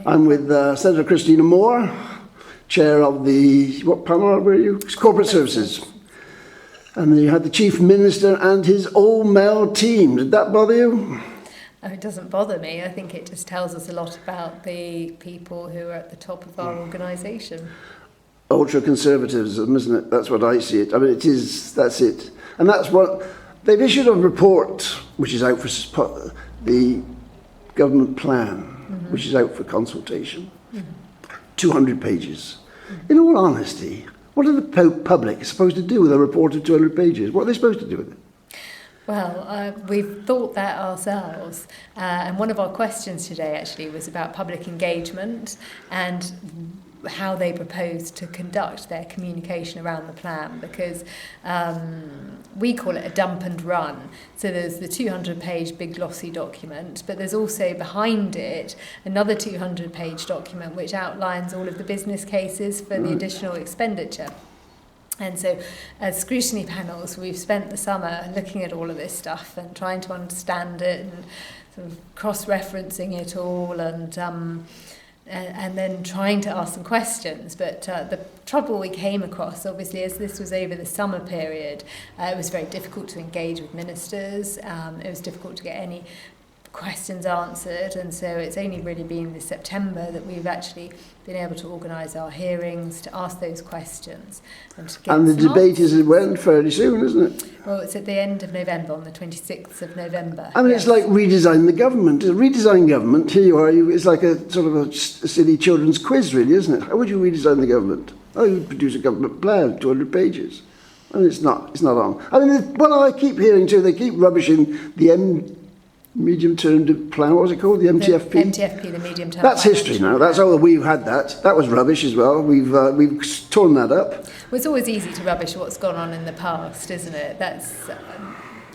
I'm with Senator Kristina Moore, Chair of the, what panel were you? Corporate Services. And you had the Chief Minister and his all-male team. Did that bother you? Oh, it doesn't bother me. I think it just tells us a lot about the people who are at the top of our organisation. Ultra-conservatism, isn't it? That's what I see it. I mean, that's it. And that's what, they've issued a report, which is out for the government plan, which is out for consultation. 200 pages. In all honesty, what are the public supposed to do with a report of 200 pages? What are they supposed to do with it? Well, we've thought that ourselves, and one of our questions today actually was about public engagement and how they propose to conduct their communication around the plan, because we call it a dump and run. So there's the 200-page big glossy document, but there's also behind it another 200-page document which outlines all of the business cases for the additional expenditure. And so as scrutiny panels, we've spent the summer looking at all of this stuff and trying to understand it and sort of cross-referencing it all and then trying to ask some questions. But the trouble we came across, obviously, as this was over the summer period, it was very difficult to engage with ministers. It was difficult to get any questions answered, and so it's only really been this September that we've actually been able to organise our hearings to ask those questions. And the debate is when? Fairly soon, isn't it? Well, it's at the end of November, on the 26th of November. I mean, yes. It's like redesign the government. Redesign government, here you are, it's like a sort of a silly children's quiz, really, isn't it? How would you redesign the government? Oh, you'd produce a government plan, 200 pages. I mean, it's not on. I mean, what I keep hearing too, they keep rubbishing the medium-term plan, what was it called? The MTFP? The MTFP, the medium-term. That's history now. That's all we've had that. That was rubbish as well. We've torn that up. Well, it's always easy to rubbish what's gone on in the past, isn't it? That's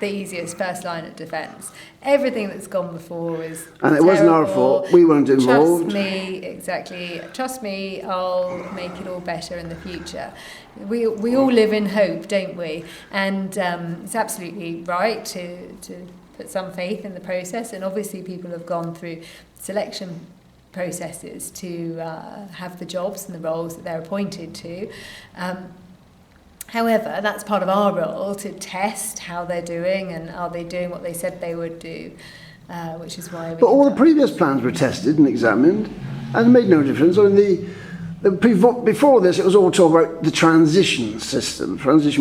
the easiest first line of defence. Everything that's gone before is And it wasn't our fault. We weren't involved. Trust me, exactly. Trust me, I'll make it all better in the future. We all live in hope, don't we? And it's absolutely right to put some faith in the process, and obviously people have gone through selection processes to have the jobs and the roles that they're appointed to. However, that's part of our role to test how they're doing and are they doing what they said they would do, which is why. But all the previous plans were tested and examined, and it made no difference. I mean, before this, it was all talk about the transition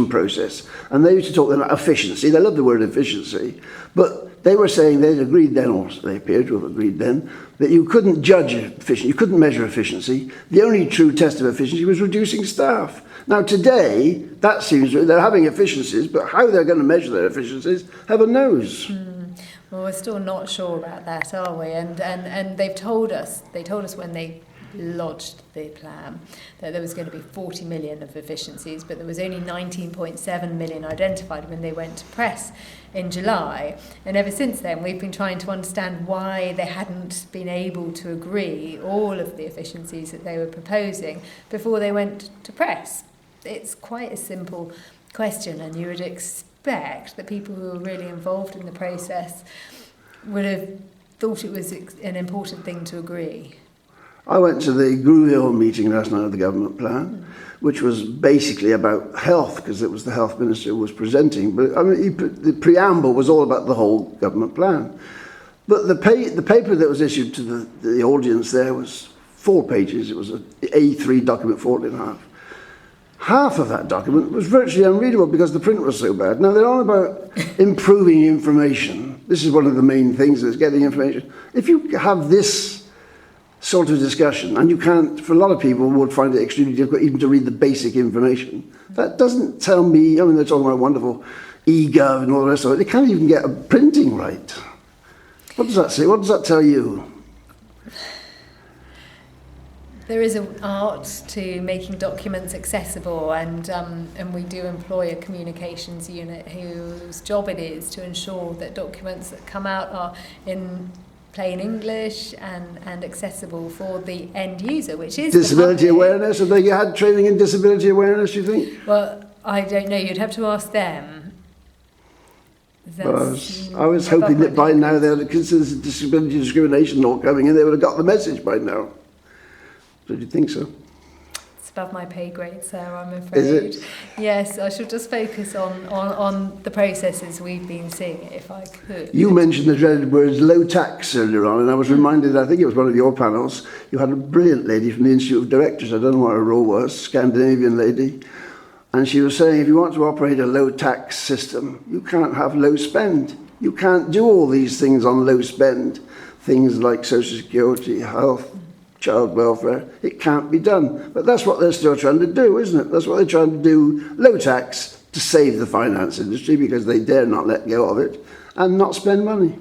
process, and they used to talk about efficiency. They love the word efficiency, but they were saying they'd agreed then, or they appeared to have agreed then, that you couldn't judge efficiency, you couldn't measure efficiency. The only true test of efficiency was reducing staff. Now today, that seems they're having efficiencies, but how they're going to measure their efficiencies, heaven knows. Well, we're still not sure about that, are we? And they've told us when they lodged the plan that there was going to be 40 million of efficiencies, but there was only 19.7 million identified when they went to press in July. And ever since then, we've been trying to understand why they hadn't been able to agree all of the efficiencies that they were proposing before they went to press. It's quite a simple question, and you would expect that people who are really involved in the process would have thought it was an important thing to agree. I went to the Gruville meeting last night of the government plan, which was basically about health, because it was the health minister who was presenting. But I mean, the preamble was all about the whole government plan. But the paper that was issued to the audience there was 4 pages. It was an A3 document, 4.5. Half of that document was virtually unreadable because the print was so bad. Now, they're on about improving information. This is one of the main things, is getting information. If you have this sort of discussion, and you can't, for a lot of people would find it extremely difficult even to read the basic information. That doesn't tell me, I mean, they're talking about wonderful e-gov and all the rest of it. They can't even get a printing right. What does that say? What does that tell you? There is an art to making documents accessible, and we do employ a communications unit whose job it is to ensure that documents that come out are in plain English and accessible for the end user, which is disability awareness. Have they had training in disability awareness, you think? Well, I don't know. You'd have to ask them. I was hoping that by now they had considered disability discrimination law coming in, they would have got the message by now. Did you think so? It's above my pay grade, so I'm afraid. Is it? Yes, I should just focus on the processes we've been seeing, if I could. You mentioned the dreaded words low tax earlier on, and I was reminded, I think it was one of your panels, you had a brilliant lady from the Institute of Directors, I don't know what her role was, Scandinavian lady, and she was saying if you want to operate a low tax system, you can't have low spend. You can't do all these things on low spend, things like social security, health, child welfare. It can't be done. But that's what they're still trying to do, isn't it? That's what they're trying to do, low tax, to save the finance industry because they dare not let go of it and not spend money.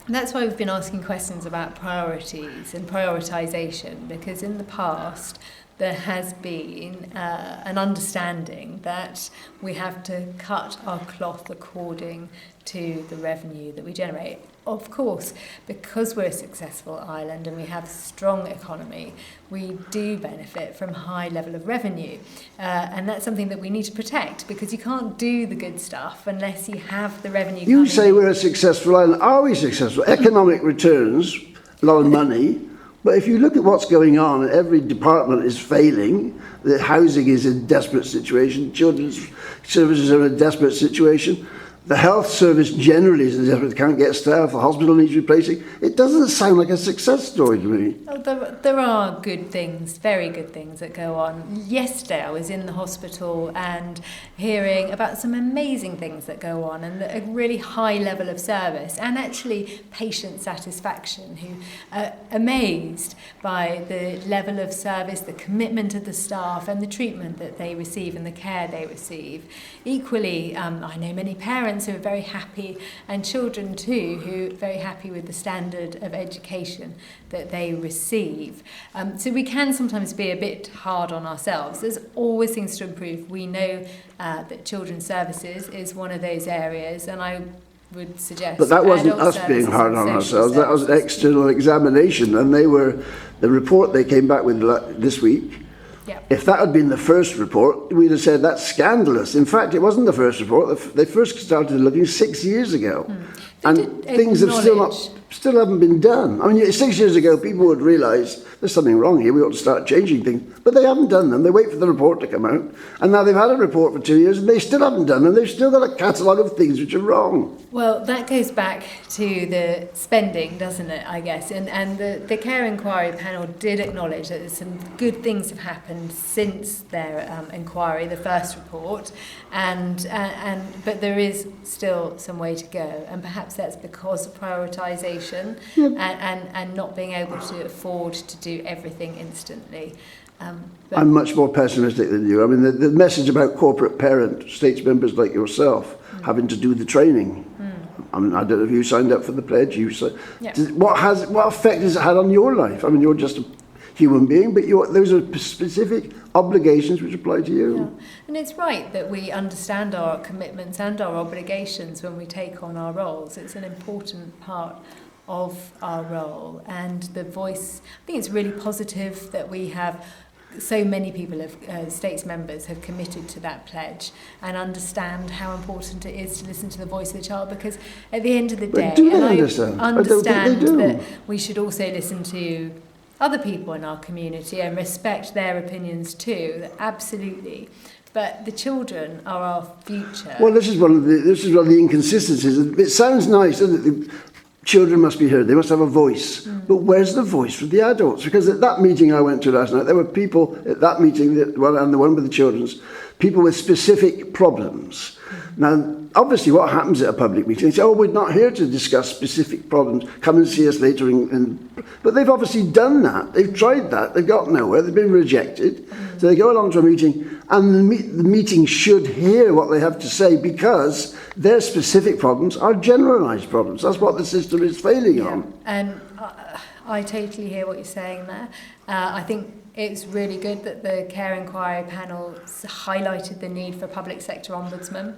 That's why we've been asking questions about priorities and prioritisation, because in the past there has been an understanding that we have to cut our cloth according to the revenue that we generate. Of course, because we're a successful island and we have a strong economy, we do benefit from high level of revenue. And that's something that we need to protect, because you can't do the good stuff unless you have the revenue. You say we're a successful island. Are we successful? Economic returns, a lot of money. But if you look at what's going on, every department is failing. The housing is in a desperate situation. Children's services are in a desperate situation. The health service generally is in a desperate, can't get staff. The hospital needs replacing. It doesn't sound like a success story to me. Well, there are good things, very good things that go on. Yesterday I was in the hospital and hearing about some amazing things that go on, and a really high level of service, and actually patient satisfaction, who are amazed by the level of service, the commitment of the staff and the treatment that they receive and the care they receive. Equally, I know many parents who are very happy, and children too, who are very happy with the standard of education that they receive. So we can sometimes be a bit hard on ourselves. There's always things to improve. We know that children's services is one of those areas, and I would suggest. But that wasn't us being hard on ourselves. That was an external examination, and the report they came back with this week. Yeah. If that had been the first report, we'd have said that's scandalous. In fact, it wasn't the first report. They first started looking 6 years ago. And things have still haven't been done. I mean, 6 years ago, people would realise there's something wrong here, we ought to start changing things. But they haven't done them. They wait for the report to come out. And now they've had a report for 2 years and they still haven't done them. They've still got a catalogue of things which are wrong. Well, that goes back to the spending, doesn't it, I guess? And the Care Inquiry panel did acknowledge that some good things have happened since their inquiry, the first report, but there is still some way to go. And perhaps that's because of prioritisation and not being able to afford to do everything instantly. I'm much more pessimistic than you. I mean, the message about corporate parent states members like yourself having to do the training. I mean, I don't know if you signed up for the pledge. What effect has it had on your life? I mean, you're just a human being, but those are specific obligations which apply to you. Yeah. And it's right that we understand our commitments and our obligations when we take on our roles. It's an important part of our role, and the voice. I think it's really positive that we have so many people, states members, have committed to that pledge and understand how important it is to listen to the voice of the child, because at the end of the day, I understand that we should also listen to other people in our community and respect their opinions too, absolutely. But the children are our future. Well, this is one of the inconsistencies. It sounds nice, doesn't it? Children must be heard. They must have a voice. But where's the voice for the adults? Because at that meeting I went to last night, there were people at that meeting, and the one with the children's, people with specific problems. Now, obviously, what happens at a public meeting? They say, "Oh, we're not here to discuss specific problems. Come and see us later." But they've obviously done that. They've tried that. They've got nowhere. They've been rejected. So they go along to a meeting, and the meeting should hear what they have to say, because their specific problems are generalised problems. That's what the system is failing on. And I totally hear what you're saying there. I think it's really good that the Care Inquiry panel highlighted the need for a public sector ombudsman,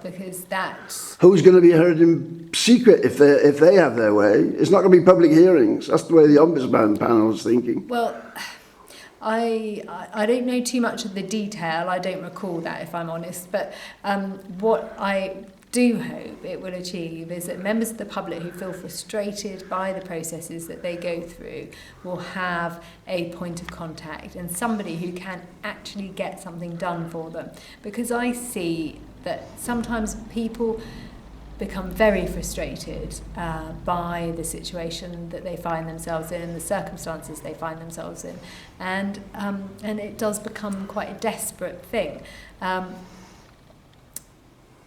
because that's... Who's going to be heard in secret if they have their way? It's not going to be public hearings. That's the way the ombudsman panel is thinking. Well, I don't know too much of the detail. I don't recall that, if I'm honest. But what I do hope it will achieve is that members of the public who feel frustrated by the processes that they go through will have a point of contact and somebody who can actually get something done for them. Because I see that sometimes people become very frustrated by the situation that they find themselves in, the circumstances they find themselves in, and it does become quite a desperate thing.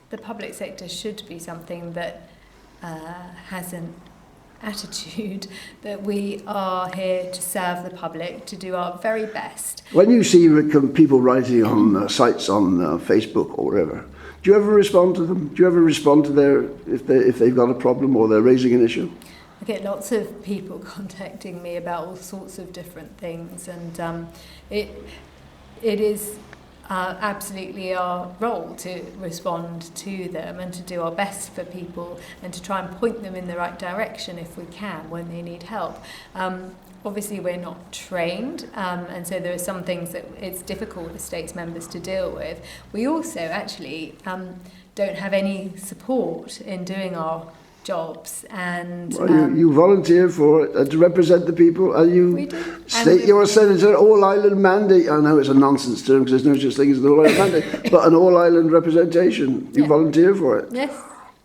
The public sector should be something that has an attitude that we are here to serve the public, to do our very best. When you see people writing on sites on Facebook or whatever, do you ever respond to them? Do you ever respond to if they've got a problem or they're raising an issue? I get lots of people contacting me about all sorts of different things, and it is absolutely our role to respond to them and to do our best for people and to try and point them in the right direction if we can when they need help. Obviously we're not trained, and so there are some things that it's difficult as States members to deal with. We also actually don't have any support in doing our jobs, and you volunteer for it to represent the people, and you we do. state your senator all-island mandate. I know it's a nonsense term because there's no such thing as an all-island mandate, but an all-island representation. You volunteer for it. Yes,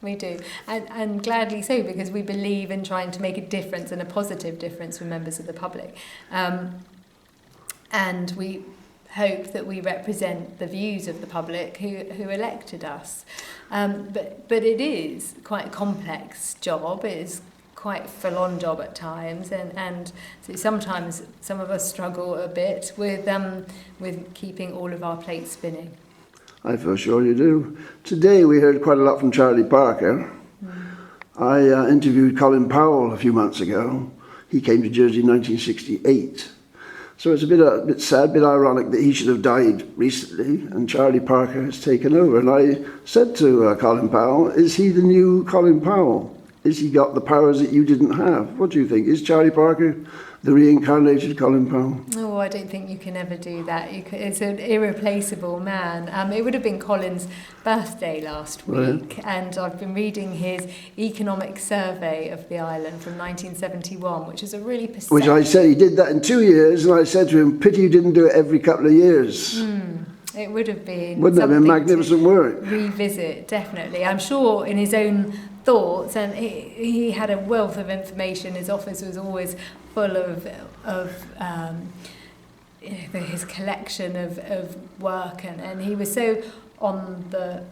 we do, and gladly so, because we believe in trying to make a difference and a positive difference for members of the public, and we hope that we represent the views of the public who elected us. But it is quite a complex job. It is quite a full-on job at times, and so sometimes some of us struggle a bit with keeping all of our plates spinning. I feel sure you do. Today we heard quite a lot from Charlie Parker. I interviewed Colin Powell a few months ago. He came to Jersey in 1968. So it's a bit sad, a bit ironic that he should have died recently and Charlie Parker has taken over. And I said to Colin Powell, is he the new Colin Powell? Is he got the powers that you didn't have? What do you think? Is Charlie Parker the reincarnated Colin Powell? Oh, I don't think you can ever do that. It's an irreplaceable man. It would have been Colin's birthday last week, and I've been reading his economic survey of the island from 1971, which is a really perceptive... Which I said he did that in 2 years, and I said to him, pity you didn't do it every couple of years. It would have been... Wouldn't that have been magnificent work? Revisit, definitely. I'm sure in his own thoughts, and he had a wealth of information. His office was always full of his collection of work, and he was so on the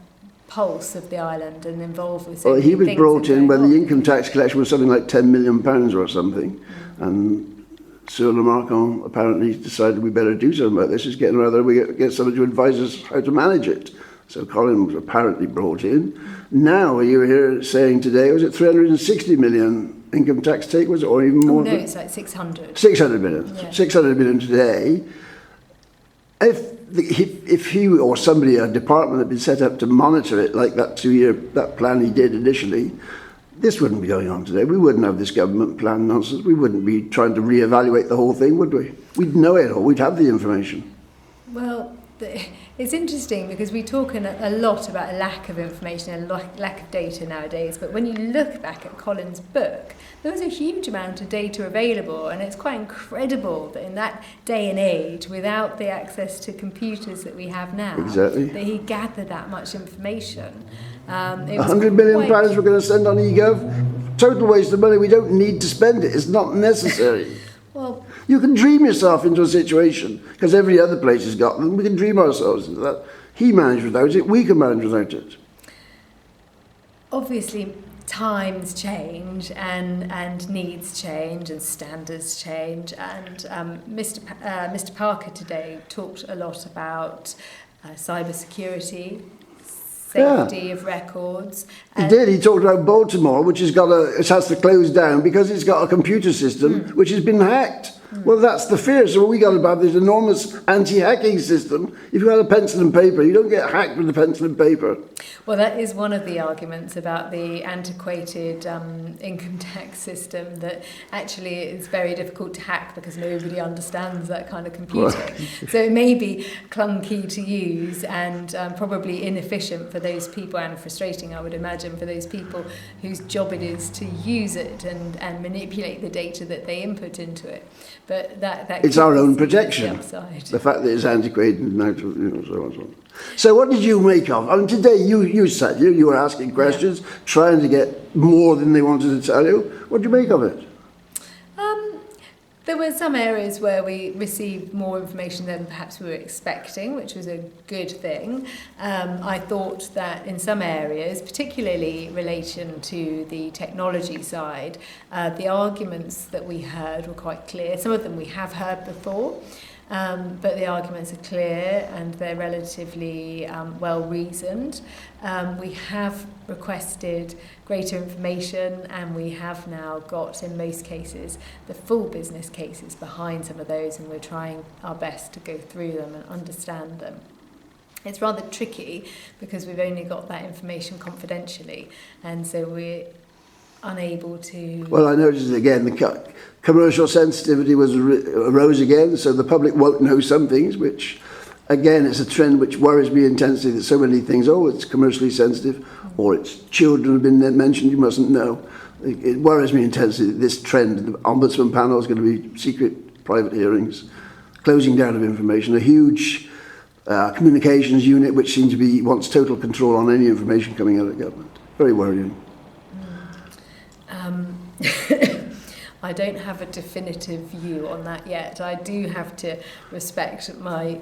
pulse of the island and involved with so many he was things brought in when the on. income tax collection was something like £10 million or something, and Sir Lamarcon apparently decided we better do something about this. It's getting rather, we get somebody to advise us how to manage it. So Colin was apparently brought in. Now you're here saying today, was it 360 million income tax take, was it, or even more? No, it's like 600. 600 million. Yeah. 600 million today. If he or somebody, a department had been set up to monitor it like that that plan he did initially, this wouldn't be going on today. We wouldn't have this government plan nonsense. We wouldn't be trying to reevaluate the whole thing, would we? We'd know it all. We'd have the information. Well, it's interesting because we talk a lot about a lack of information and lack of data nowadays, but when you look back at Colin's book, there was a huge amount of data available, and it's quite incredible that in that day and age, without the access to computers that we have now, exactly, that he gathered that much information. £100 million we're going to send on eGov. Total waste of money. We don't need to spend it. It's not necessary. Well, you can dream yourself into a situation, because every other place has got them. We can dream ourselves into that. He managed without it. We can manage without it. Obviously, times change and needs change and standards change. And Mr. Parker today talked a lot about cybersecurity, safety of records. He did. He talked about Baltimore, which has to close down because it's got a computer system which has been hacked. Well, that's the fear. So we got about this enormous anti-hacking system. If you had a pencil and paper, you don't get hacked with a pencil and paper. Well, that is one of the arguments about the antiquated income tax system, that actually it's very difficult to hack because nobody understands that kind of computing. Right. So it may be clunky to use and probably inefficient for those people, and frustrating, I would imagine, for those people whose job it is to use it and manipulate the data that they input into it. But that It's our own protection. The upside. The fact that it's antiquated and out of, so on, so on. So what did you make of? I mean, today you sat here, you were asking questions, trying to get more than they wanted to tell you. What did you make of it? There were some areas where we received more information than perhaps we were expecting, which was a good thing. I thought that in some areas, particularly in relation to the technology side, the arguments that we heard were quite clear. Some of them we have heard before, but the arguments are clear and they're relatively well reasoned. We have requested greater information, and we have now got, in most cases, the full business cases behind some of those, and we're trying our best to go through them and understand them. It's rather tricky because we've only got that information confidentially, and so we're unable to... Well, I noticed again the commercial sensitivity arose again, so the public won't know some things, which again is a trend which worries me intensely, that so many things, it's commercially sensitive, or it's children have been mentioned, you mustn't know. It worries me intensely that this trend, the Ombudsman panel is going to be secret private hearings, closing down of information, a huge communications unit which seems to be wants total control on any information coming out of the government. Very worrying. I don't have a definitive view on that yet. I do have to respect my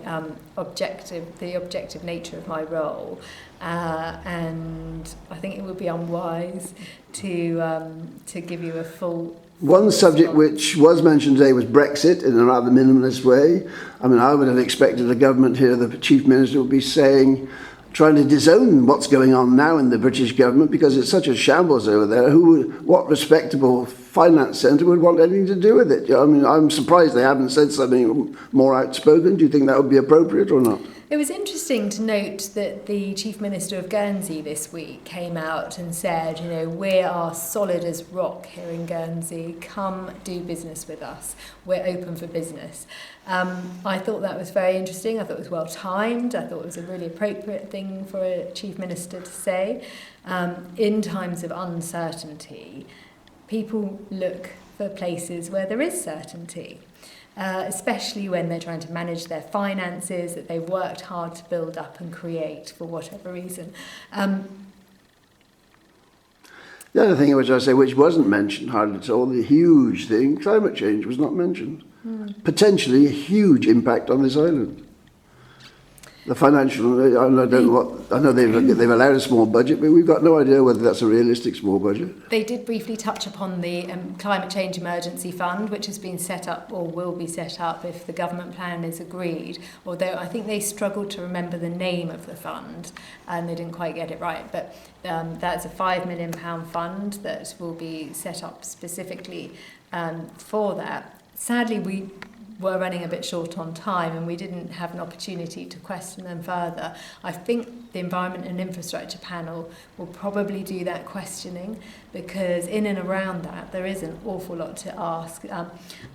the objective nature of my role, and I think it would be unwise to give you a full... One subject which was mentioned today was Brexit in a rather minimalist way. I mean, I would have expected the government here, the Chief Minister would be trying to disown what's going on now in the British government, because it's such a shambles over there. What respectable finance centre would want anything to do with it? I mean, I'm surprised they haven't said something more outspoken. Do you think that would be appropriate or not? It was interesting to note that the Chief Minister of Guernsey this week came out and said, we are solid as rock here in Guernsey. Come do business with us. We're open for business. I thought that was very interesting. I thought it was well timed. I thought it was a really appropriate thing for a Chief Minister to say. In times of uncertainty, people look for places where there is certainty. Especially when they're trying to manage their finances that they've worked hard to build up and create for whatever reason. The other thing which I say, which wasn't mentioned hardly at all, the huge thing, climate change was not mentioned. Potentially a huge impact on this island. The financial, I don't know what, I know they've allowed a small budget, but we've got no idea whether that's a realistic small budget. They did briefly touch upon the Climate Change Emergency Fund, which has been set up or will be set up if the government plan is agreed, although I think they struggled to remember the name of the fund and they didn't quite get it right. But that's a £5 million fund that will be set up specifically for that. Sadly, we were running a bit short on time and we didn't have an opportunity to question them further. I think the Environment and Infrastructure panel will probably do that questioning, because in and around that there is an awful lot to ask. I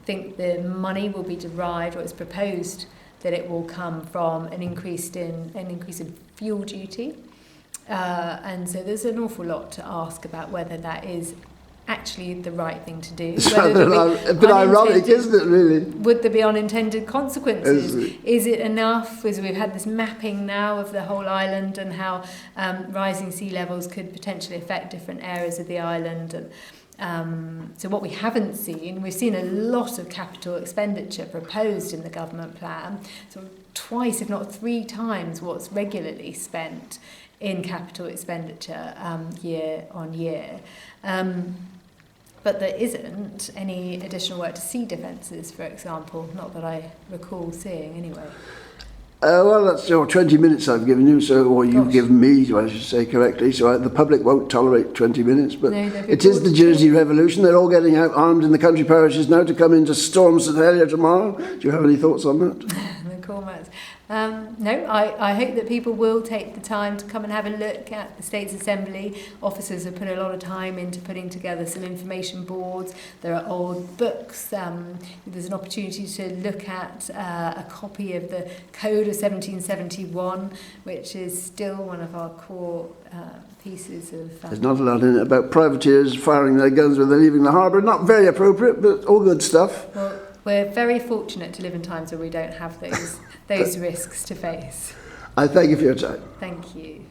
think the money will be derived, or it's proposed that it will come from an increase in fuel duty, and so there's an awful lot to ask about whether that is actually the right thing to do. It's a bit ironic, isn't it, really? Would there be unintended consequences? Is it enough? Because we've had this mapping now of the whole island and how rising sea levels could potentially affect different areas of the island. And so what we haven't seen, we've seen a lot of capital expenditure proposed in the government plan, so twice, if not 3 times, what's regularly spent in capital expenditure year on year. But there isn't any additional work to sea defences, for example, not that I recall seeing anyway. Well, that's 20 minutes I've given you, or you've Gosh. given me, I should say correctly. So the public won't tolerate 20 minutes. But No, they've it is the reported Jersey Revolution. They're all getting out armed in the country parishes now to come into storm St Helier tomorrow. Do you have any thoughts on that? The Cormats. No, I hope that people will take the time to come and have a look at the States Assembly. Officers have put a lot of time into putting together some information boards. There are old books. There's an opportunity to look at a copy of the Code of 1771, which is still one of our core pieces of... There's not a lot in it about privateers firing their guns when they're leaving the harbour. Not very appropriate, but all good stuff. Well, we're very fortunate to live in times where we don't have those risks to face. I thank you for your time. Thank you.